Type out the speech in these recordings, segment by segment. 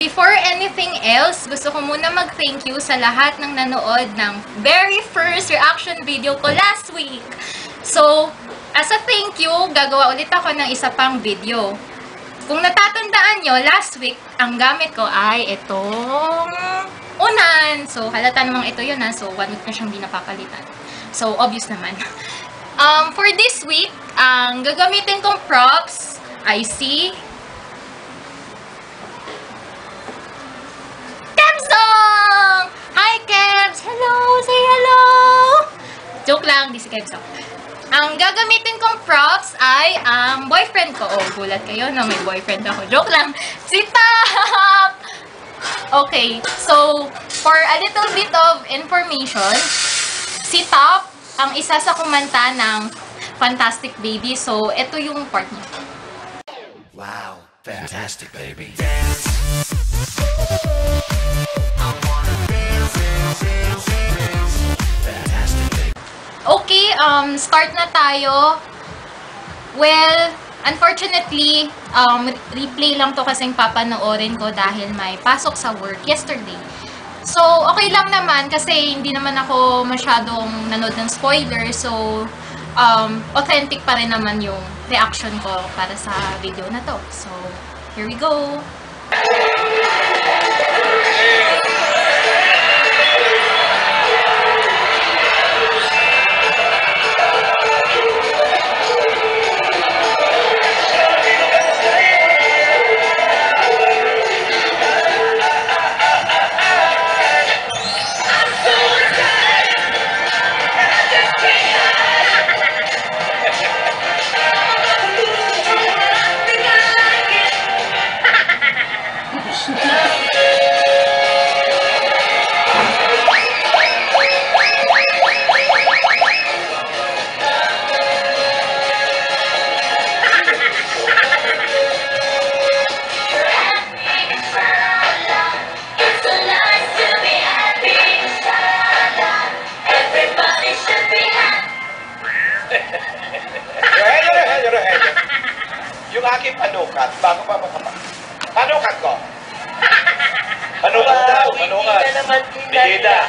Before anything else, gusto ko muna mag-thank you sa lahat ng nanood ng very first reaction video ko last week. So, as a thank you, gagawa ulit ako ng isa pang video. Kung natatandaan nyo, last week, ang gamit ko ay itong unan. So, halata namang ito yun ha. So, 1 week na siyang di napapalitan. So, obvious naman. For this week, ang gagamitin kong props ay si Kebsong! Hi, Kebs! Hello! Say hello! Joke lang, di si Kebsong. Ang gagamitin kong props ay ang boyfriend ko. Oh, gulat kayo na may boyfriend ako. Joke lang. Si Top! Okay, so, for a little bit of information, si Top, ang isa sa kumanta ng Fantastic Baby. So, ito yung part niya. Wow, fantastic baby. Okay, start na tayo. Well, unfortunately, replay lang to kasing papanoorin ko dahil may pasok sa work yesterday. So, okay lang naman kasi hindi naman ako masyadong nanood ng spoiler. So, authentic pa rin naman yung reaction ko para sa video na to. So, here we go! Yung aking panukat, bago pa makapak. Panukat ko! Panukat daw, panukat. Bigida.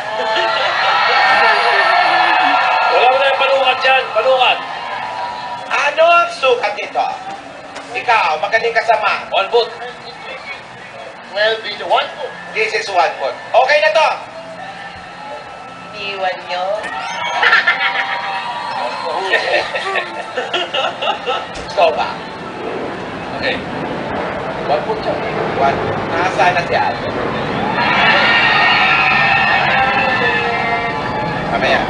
Wala mo na yung panukat dyan, panukat. Ano ang sukat nito? Ikaw, magaling ka sa math. 1 foot. Well, this is 1 foot. This is 1 foot. Okay na to! Iniwan nyo. Ikaw ba? Okay. 1 foot siya. 1 foot. Nasaan na si Aldo? Mamaya.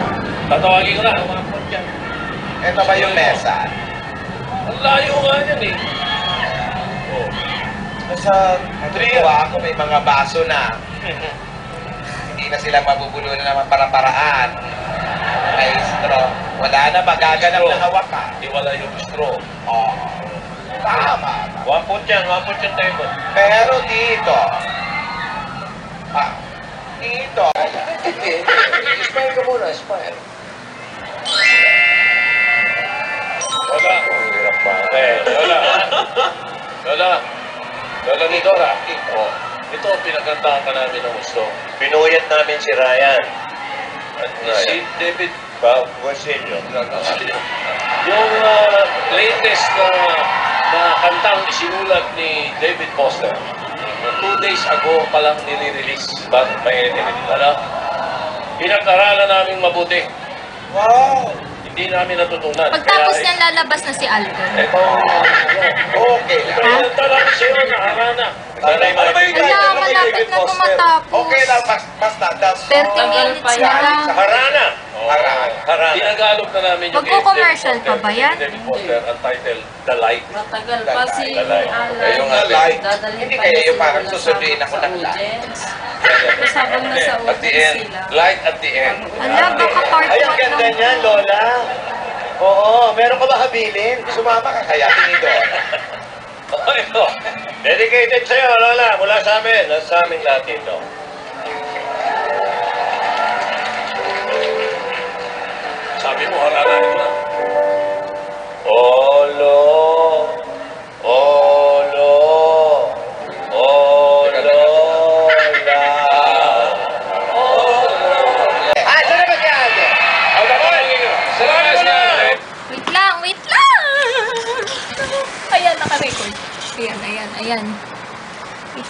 Tatawagin ko na, 1 foot dyan. Ito ba yung mesa? Ang layo nga yan eh. Oh. Nasa natutuwa ako, may mga baso na. Hindi na sila mabubulunan ng para-paraan. May straw. Wala na, magaganap na hawak ka. Di wala yung straw. Oh. Tama. 1 foot yan, 1 foot yung table. Pero dito, dito. Spire ka muna, spire. Lola. Hirap pa. Lola. Lola. Lola ni Dora. Oh. Ito, pinagkantahan ka namin ng gusto. Pinuyat namin si Ryan. At si David Basilio. Yung latest na kantang isinulat ni David Foster. 2 days ago pa lang nilirelease bago may edited. Pinag-aralan namin mabuti. Wow! Hindi namin natutunan. Pagtapos niyan, lalabas na si Alden. Ito, Okay. pinagkanta lang sa'yo na harana. Ano ba yung Wala, malapit na tumatapos. Okay lang, basta. 30 minutes na lang. Sa Harana. Harana. Tinagalog na namin yung Magko-commercial pa ba yan? David Foster, ang title, The Light. Matagal pa si Lalay. Alan. Yung light. Dadalhin Hindi pa kaya niya yung si parang Lola susunduin sa ako ng light. audience. Tapos habang nasa At the audience end, sila. light at the end. Ala, baka part Ay, ang 1 ganda lang. niyan, Lola. Oo, meron ka ba habilin? Sumama ka kaya, tinidor. Ito, dedicated sa'yo, Lola, mula sa amin, sa aming lahat dito. Sabi mo, haranahin mo na. Olo, olo, olo.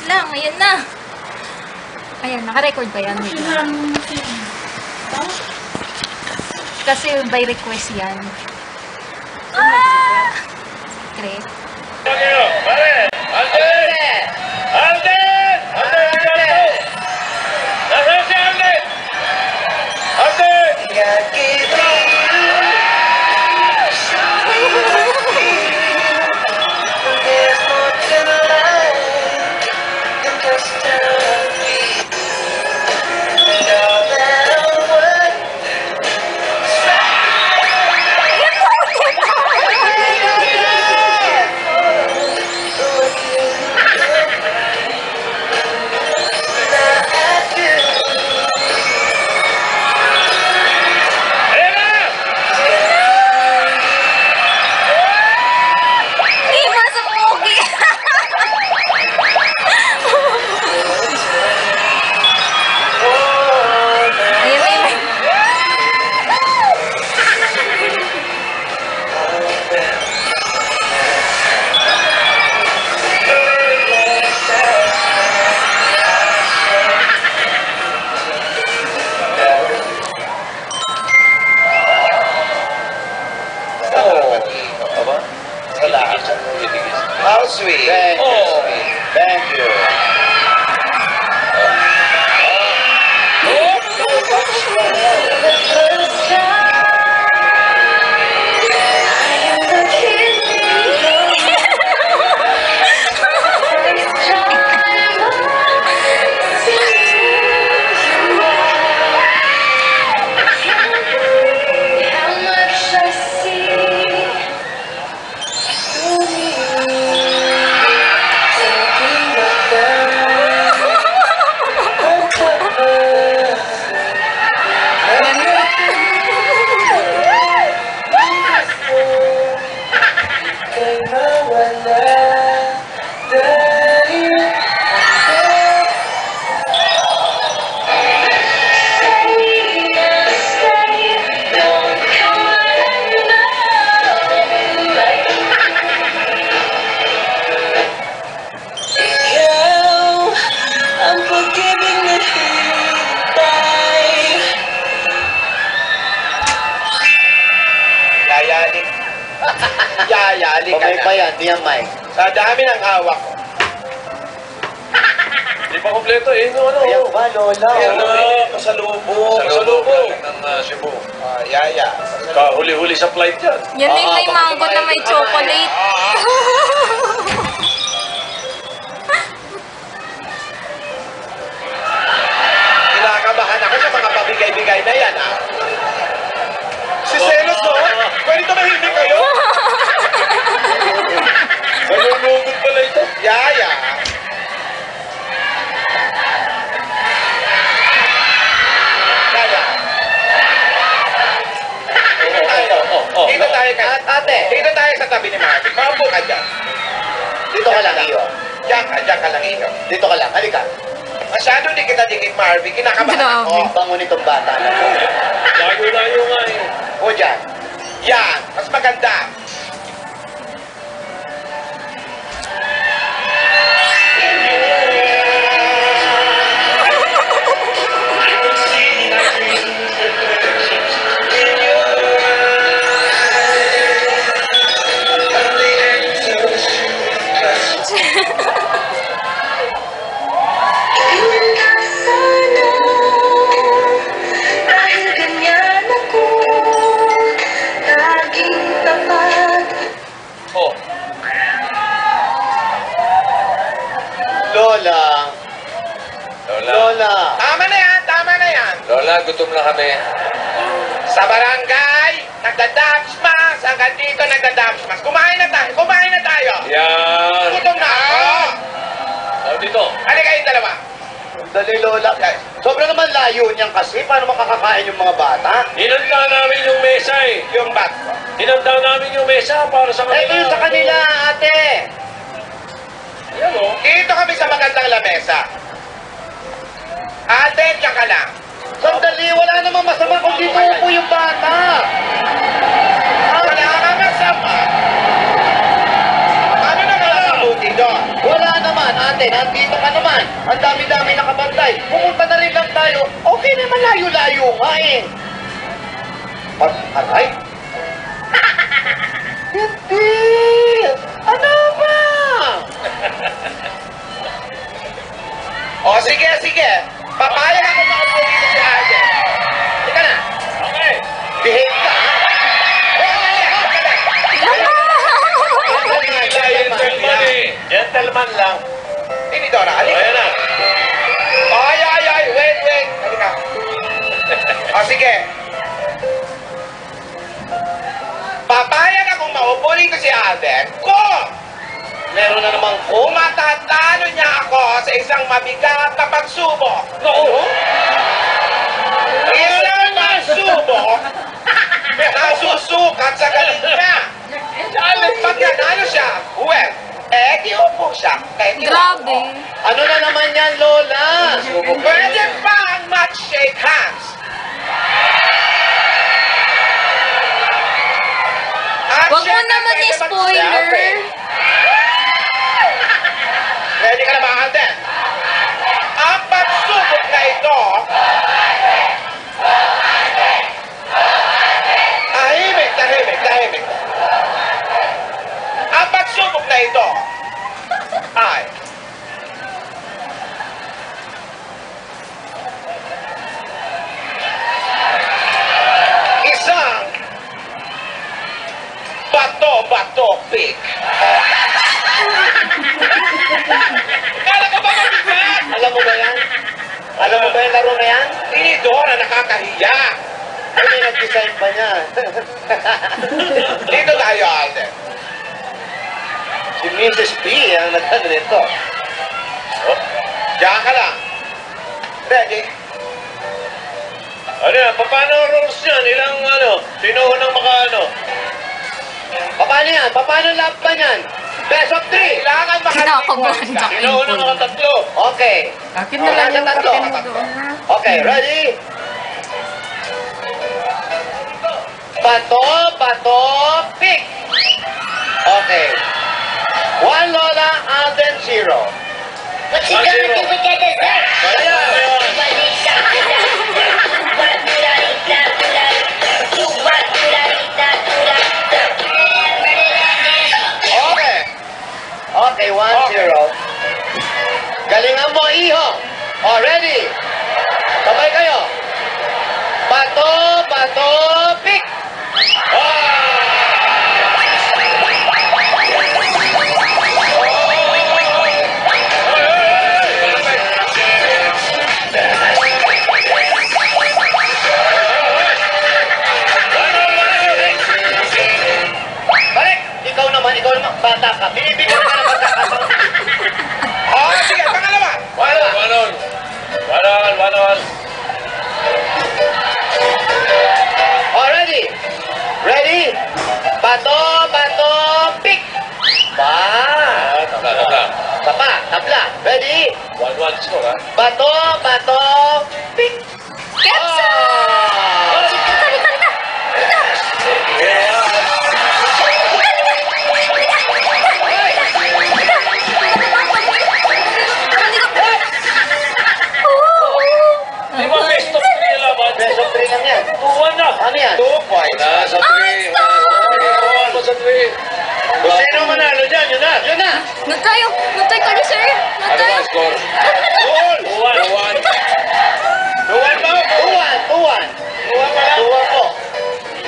lang. Ayan na. Ayan, naka-record ba yan? Wait lang. Kasi by request yan. Ah! Secret. Pare! Alden! Alden! Alden! Nasaan si Alden? Alden! How sweet. Thank you. Thank you. Yayali ka Pamay pa na. yan, di yan, Mike. Sa dami ng hawak ko. Di pa kompleto eh. Ano? Ayan ba, Lola? Ayan na, pasalubong. Pasalubong ng Cebu. Yaya. Kahuli-huli sa flight yan. Yan na yung may mango na may chocolate. Kinakabahan ako sa mga pabigay-bigay na yan, ah. Si Selos, no? Pwede tumahimik kayo? Malulugod pala ito. Yaya. Yaya. Dito tayo. Dito tayo ka. Ate, Dito tayo sa tabi ni Marvin. Maupo ka dyan. dito ka lang, iyo. Diyan ka lang ikaw. Dito ka lang, halika. Masyado di kita dikit, Marvin. Kinakabahan ako. Bango nitong bata na to. Layo-layo nga eh. O dyan. Yan. Mas maganda. Oh, Lola. Lola. Lola. Tama na yan. Tama na yan. Lola, gutom na kami. Sa barangay, nagda-dagsmas. Hanggang dito nagda-dagsmas. Kumain na tayo. Kumain na tayo. Yan. Gutom na ako. Oh, dito. Ano kayong dalawa? Dali, Lola. Sobrang naman layo niyan kasi. Paano makakakain yung mga bata? Hinanda namin yung mesa eh. Yung bat ko. Hinanda namin yung mesa para sa kanila. Ito yung sa kanila, ate. Ayan o. Dito kami sa magandang lamesa. Ate, diyan ka lang. Sandali, wala namang masama kung dito upo yung bata. Wala ka masama. Paano na mabuti doon? Wala naman, ate. ate, nandito ka naman. Ang dami-dami nakabantay. Pumunta na rin lang tayo. Okay naman, layo-layo nga eh. Aray? Hindi! Ano ba? O, sige, sige. Papayag ako makaupo dito si Ate. Ika na. Okay. Behave ka, ha? Gentleman eh. Gentleman lang. Ini Dora, halika. Ayan na. Ay, wait. Halika. O, sige. Papayag akong maupo dito si Alden kung Meron na namang kung matatalo niya ako sa isang mabigat na pagsubok. Oo. Isang pagsubok na susukat sa galing niya. Pag nanalo siya, well, di upo siya. Grabe. Ano na naman yan, Lola? Pwede pa ang match shake hands. At Wag mo syempre, naman pwede i-spoiler. mag-selfie. Ready ka na ba, Alden? Ang pagsubok na ito, tahimik. Ang pagsubok na ito ay isang bato pick. Kala ko ba mabigat? Alam mo ba yan? Alam mo ba yung laro na yan? Ini Dora, nakakahiya. Ano yung nag-design pa niya? Dito tayo, Alden. Si Mrs. P ang nagano nito. Oh, diyan ka lang. Ready? Ano yan? Paano rules yan? Ilang ano? Sino unang makaano? Paano yan? Paano laban yan? Best of 3. Kailangan Kinakabahan ka. Sino unang nakatatlo? Okay. Akin na lang yung tatlo. kape mo doon, ha? Okay, ready? Bato, pick. Okay. 1 Lola, Alden 0. What you gonna do with that dessert? Okay. Okay, 1-0. Galingan mo, iho. Oh, ready? Sabay kayo. Bato, pick. Balik! Ikaw naman, bata ka. Binibigyan ka ng pagkakataon. Oh, sige, pangalawa. One on. Oh, ready? Ready? Bato, pick. Ba? Tapa, tabla. Ready? 1-1 score, ha? Bato, pick. Kepsa! Ah! Halika. Di ba best of 3 laban? Best of 3 lang yan. 2-1 na. Ano yan? 2 points. Nasa 3. Nasa 3. Kung sino manalo dyan, yun na. Yun na. Natay kayo, sir. Ano ba ang score? Goal. 2-1. 2-1 ba? 2-1. 2-1 po.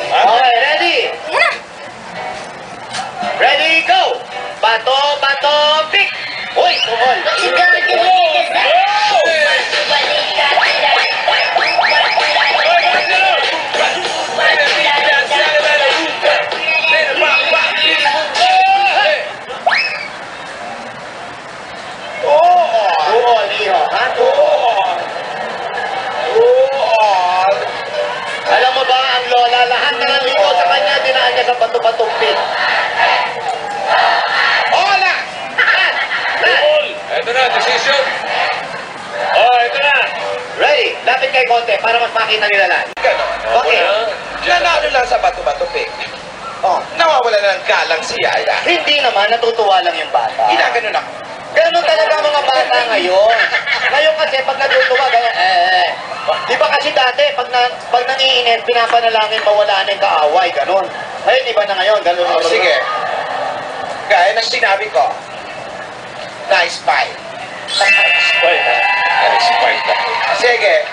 Okay, ready? Yan na. Ready, go! Bato, pick! Uy, tumol! What you gonna do with that dessert? Tumol, iho, ha? Alam mo ba, ang lola, lahat na nandito sa kanya, dinaan niya sa bato-batong pick. Hola! Goal. Ito na, decision. Ito na. Ready? Lapit kay konti para mas makita nila lahat. Ganon. Bakit? Nanalo lang sa bato-bato pick. Oh, nawawala na ng galang si Yaya. Hindi naman, natutuwa lang yung bata. Ginaganon ako. Ganun talaga mga bata ngayon. Ngayon kasi pag natutuwa, ganyan, Di ba kasi dati, pag nangiinit, pinapanalangin mawala na yung kaaway, ganun. Ngayon, iba na ngayon, ganun. Oh, sige. Gaya ng sinabi ko. Nice fight. Spite, ha? Spite, ha? Sige.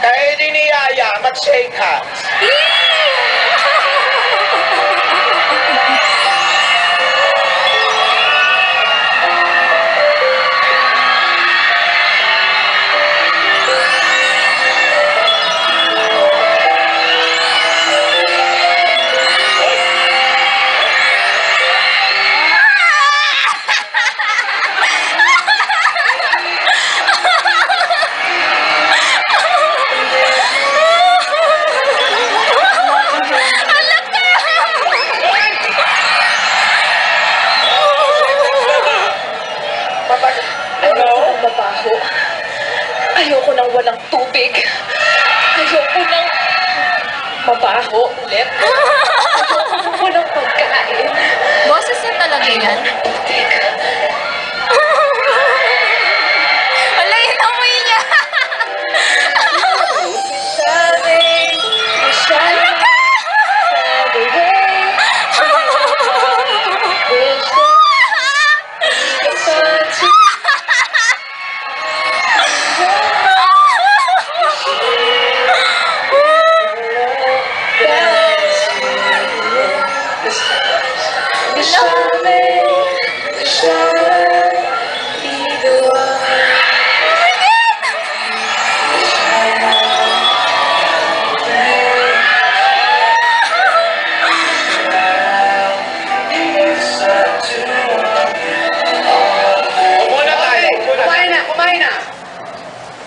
Kaya din ni Yaya mag-shake hands. Mabaho. Ayoko nang walang tubig. Ayoko nang mabaho ulit. Ayoko walang pagkain. Boses niya talaga yan. Wala, yun amoy niya.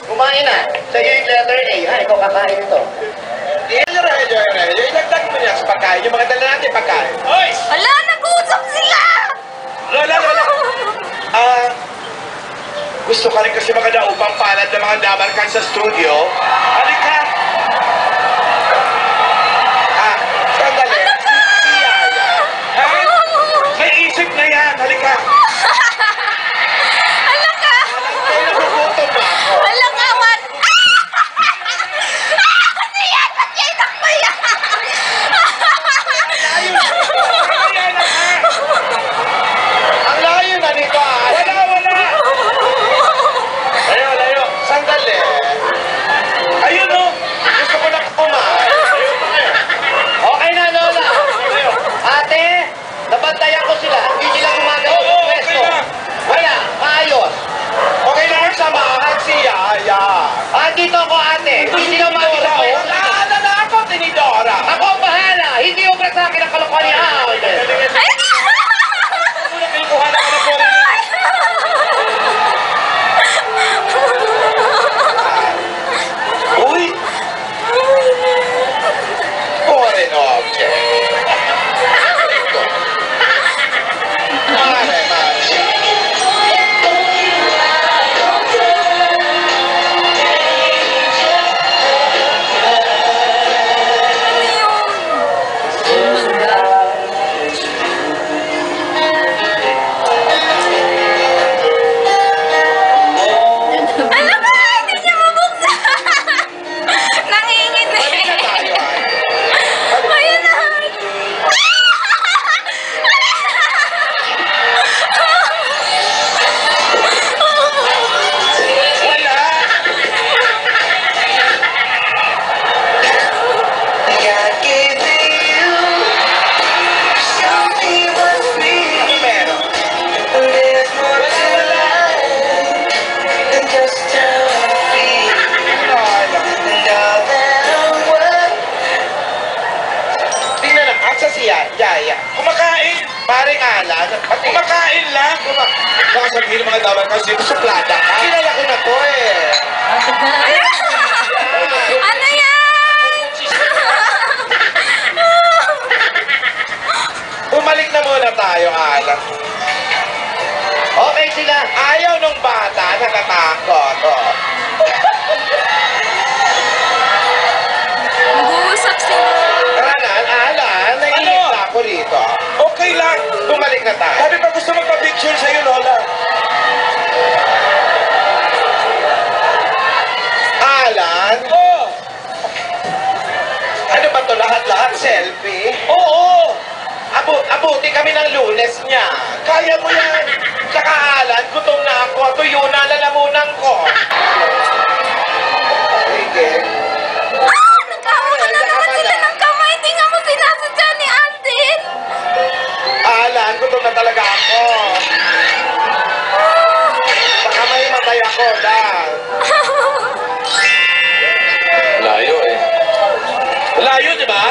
Kumain na. Sa'yo yung letter A. Ha, ikaw kakain ito. Ilagdag mo niya sa pagkain. Yung mga dala natin pagkain. Oy! Wala, nag-uusap sila! Lola! Gusto ka rin kasi makadaupang palad ng mga dabarkan sa studio. Halika! Sandali. Si Yaya. Ha? May isip na yan. Halika. Hala ka! Kaya nagugutom na ako. Hala ka, Wan! Ano yan? Ba't niya itakbo yan? Ang layo na nito. Wala! Layo. Sandali. Ayun o. Gusto ko na kumain. Okay na, Lola. Ate, nabantayan ko sila. Hindi sila gumagawa ng pwesto. Wala, maayos. Okay na kung samahan si Yaya. Dito ako, ate. Hindi sila umalis ako. Wala na ako, Tinidora. Ako ang bahala. Hindi ubra sa akin ang kalokohan ni Alden. Muna kinukuha na ako ng pori niya. Uy! Foreign object. Mare. Alam mo, hindi niya mabuksan! Nangingin eh. Ayun na. Wala! Ano meron? Tingnan na, asa si Yaya. Kumakain. Paring Alan. Kumakain lang. Baka sabihin ng mga daman kasi suplada ka. Kilala ko na to eh. Ano yan? Bumalik na muna tayo, Alan. Okay sila. Ayaw nung bata, natatakot. Oh. Nag-uusap sila. Alan, naiinip na ako rito. Okay lang. Bumalik na tayo. Sabi pa gusto magpa-picture sa'yo, Lola. Nag-birthday kami ng Lunes niya. Kaya mo yan. Tsaka Alan, gutom na ako. Tuyo na lalamunan ko. Sige. Nagkawa na naman sila ng kamay. Hindi nga mo sinasadya ni Alden. Alan, gutom na talaga ako. Baka may matay ako, dahil. Layo eh. Layo, di ba?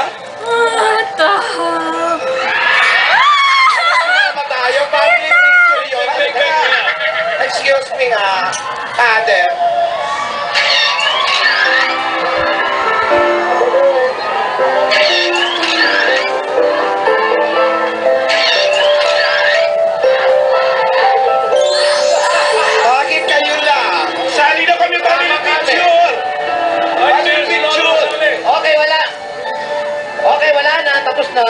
Sama tayo, family picture yun. Excuse me nga, ate. Bakit kayo lang? Sali na kami family picture! Family picture! Okay, wala. Okay, wala na. Tapos na.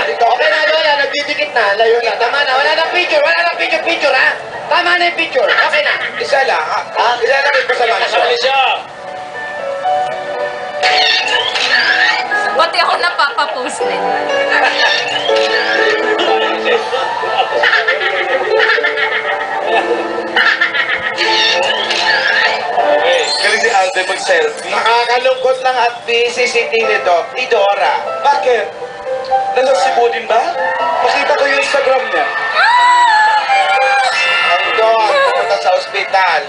Okay na, Lola. Nagdidikit na. Layo na. Tama na. Wala na picture. Wala na picture, ha? Tama na yung picture. Okay na. Isa lang, ha? Isa lang ito sa mansion. Kasali siya. Pati ako napapapost din. Okay. Galing si Alden mag-selfie. Nakakalungkot lang at busy si Tidora. Bakit? Nalasipo din ba? Makita ko yung Instagram niya. Andun, pumunta sa ospital.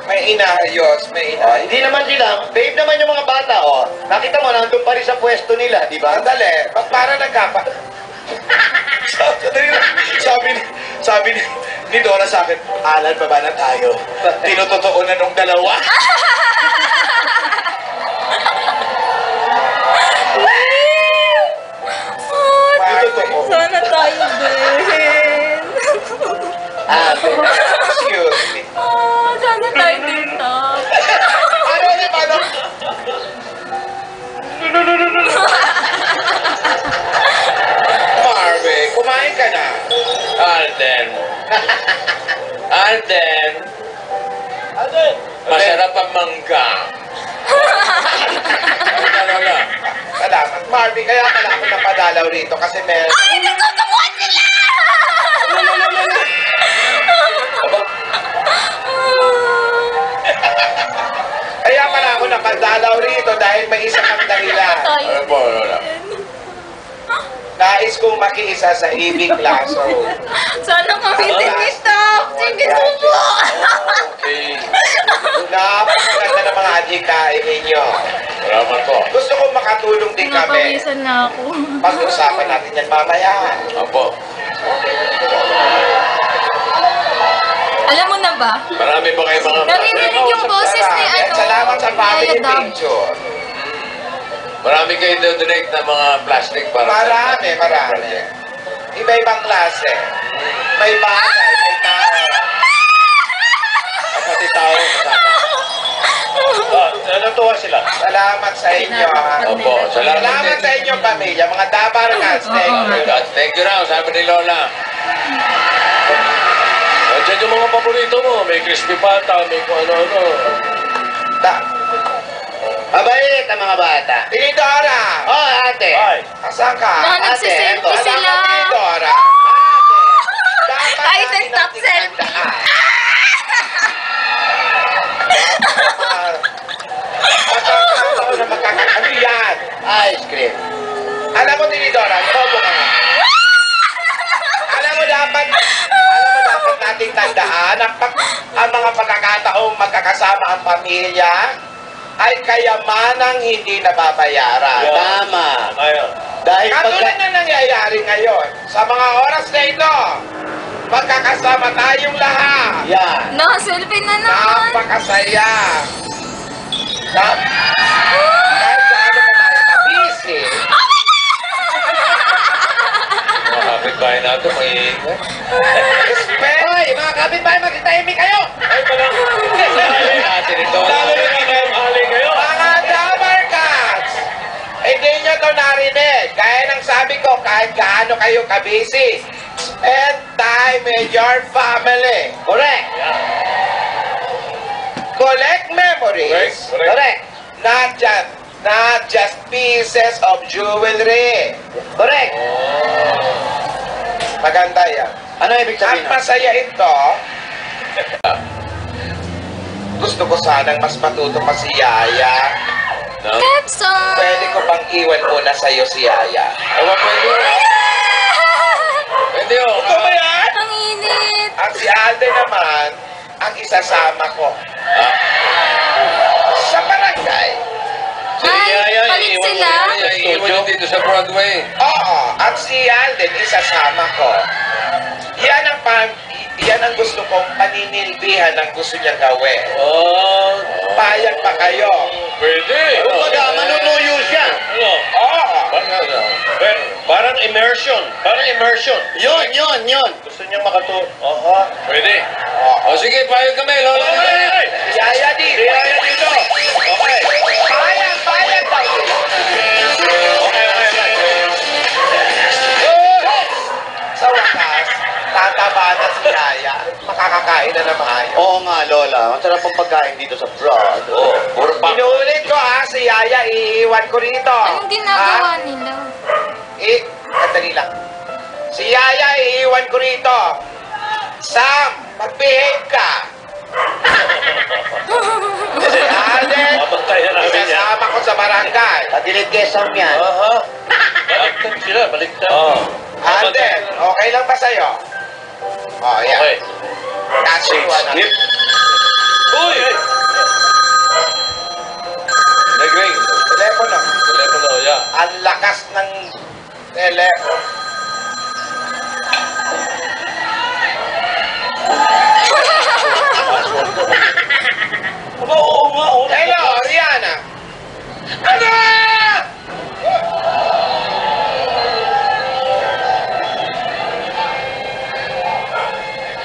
May inayos, may inayos. Hindi naman sila. Babe naman yung mga bata, oh. Nakita mo, nandun pa rin sa pwesto nila, di ba? Sandali, para nagkapa. sabi ni Dora sa akin, Alan, baba na tayo. Tinutotoo na nung dalawa. Tinutotoo. Sana tayo din. Excuse me. Sana tayo din to. Ano ulit, ano? Marve, kumain ka na. Alden. Alden. Masarap ang mangga. Ano? Salamat. Marve, kaya pala ako napadalaw rito kasi meron. Ay, nagtutubuan sila! Kaya pala ako napadalaw rito dahil may isa kang dahilan. Ano po, Lola? Nais kong makiisa sa ibig laso. Sana kami din nito. Sige, subo! Okay. Napakaganda ng mga adhikain ninyo. Salamat po. Gusto kong makatulong din kami. Napawisan na ako. Pag-usapan natin yan mamaya. Opo. Alam mo na ba? Marami ba kayo mga... Naririnig yung boses ni ano. Salamat sa family Yaya Dab. picture. Marami kayo donate na mga plastic para Marami. Iba-ibang klase. May bagay, may tao. Pati tao kasama. Natuwa sila. Salamat sa inyo. ha? Opo. Salamat sa inyong pamilya, mga Dabarkas. Thank you. Thank you raw, sabi ni Lola. Nandiyan yung mga paborito mo. May crispy pata, may kung ano-ano. Mabait ang mga bata. Tinidora! Oh, ate. Ay, Asan ka? Mga nagsiselfie Alam sila. mo, Tinidora. Dapat Ay, natin stop nating selfie. tandaan. Ano yan? Ice cream. Alam mo, Tinidora, bobo ka nga. Alam mo dapat nating tandaan ang mga pagkakataong magkakasama ang pamilya ay kayamanang hindi nababayaran. Tama. ayun. Dahil Katulad na nangyayari ngayon, sa mga oras na ito, magkakasama tayong lahat. Yan. Naka-selfie na naman. Napakasaya. Kahit gaano pa tayo ka-busy, Mga kapitbahay natin, mag-iingat. Hoy, mga kapitbahay, magtitahimik kayo! Ay, pala. Ay, natin ito. Lalo na kayo, mahalin kayo. mga Dabarkats, hindi nyo to narinig. Gaya ng sabi ko, kahit gaano kayo ka-busy, spend time with your family. Correct. Collect memories. Correct. Correct. Not just Not just pieces of jewelry. Correct. Maganda yan. Ano ibig At sabihin? masaya ito. Gusto ko sanang mas matuto pa si Yaya. No? Pepson! Pwede ko bang iwan muna sa'yo si Yaya? Ewan, pwede. Pwede oh. Ito ba yan? Ang init! At si Alden naman, ang isasama ko. Sa barangay. Ay, palit sila? Iiwan niyo dito sa Broadway. Oo, at si Alden isasama ko. Yan ang gusto kong paninilbihan ng gusto niyang gawin. Oh, Payag pa kayo. pwede. Kumbaga, manunuyo siya. Ano? Oo. Parang immersion. Parang immersion. Yun. Gusto niyang makatulong. Oo. Pwede. Oo. O sige, payag kami. Lola. Yaya dito. Yaya dito. Okay. Payag daw. Sa wakas, tataba na si Yaya. Makakakain na na maayos. Oo nga, Lola. Masarap ang pagkain dito sa Broad. Oh, puro pa. Inuulit ko si Yaya, iiwan ko rito. Anong ginagawa nila? Sandali lang. Si Yaya, iiwan ko rito. Sam, mag-behave ka. Si Alden, Papantayan namin yan. isasama ko sa barangay. Tagilid kay Sam yan. Aha. Baliktad sila, baliktad. Oo. Alden, okay lang ba sa'yo? Oh, yan. Okay. Kasuwa na. Skip. Uy! Nag-ring. Telepono. Telepono, yeah. Ang lakas ng telepono. Aba, oo nga. Hello, Rihanna. Ano?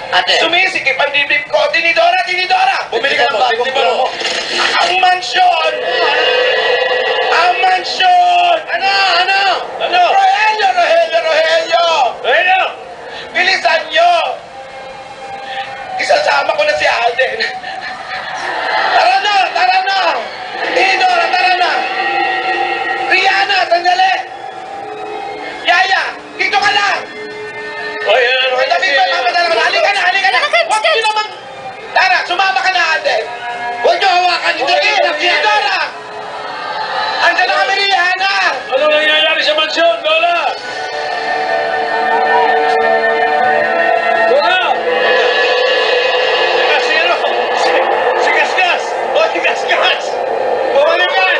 Ate, Sumisikip ang dibdib ko. Tinidora! bumili ka ng bagong bro mo. Ang mansyon! Ang mansyon! Ano? Rogelio! Hello! Bilisan nyo! Isasama ko na si Alden. Tara na! Tinidora, tara na! Rihanna, sandali! Yaya, dito ka lang! Oy, ano May tabi ba? Halika na! Huwag nyo naman! Tara, sumama ka na, Alden! Huwag nyo hawakan! Tinidora! Andiyan na kami, Rihanna! Ano nangyayari sa mansyon, Lola? Lola! Sino? Si Gasgas! Hoy, Gasgas! Bumalikan!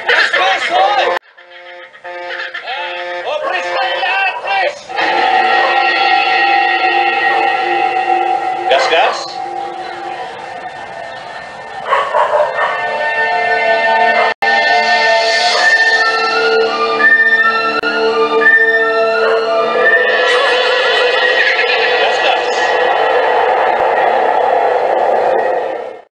Gasgas, hoy! Oh, Chris, tayo lahat, Chris! Gasgas?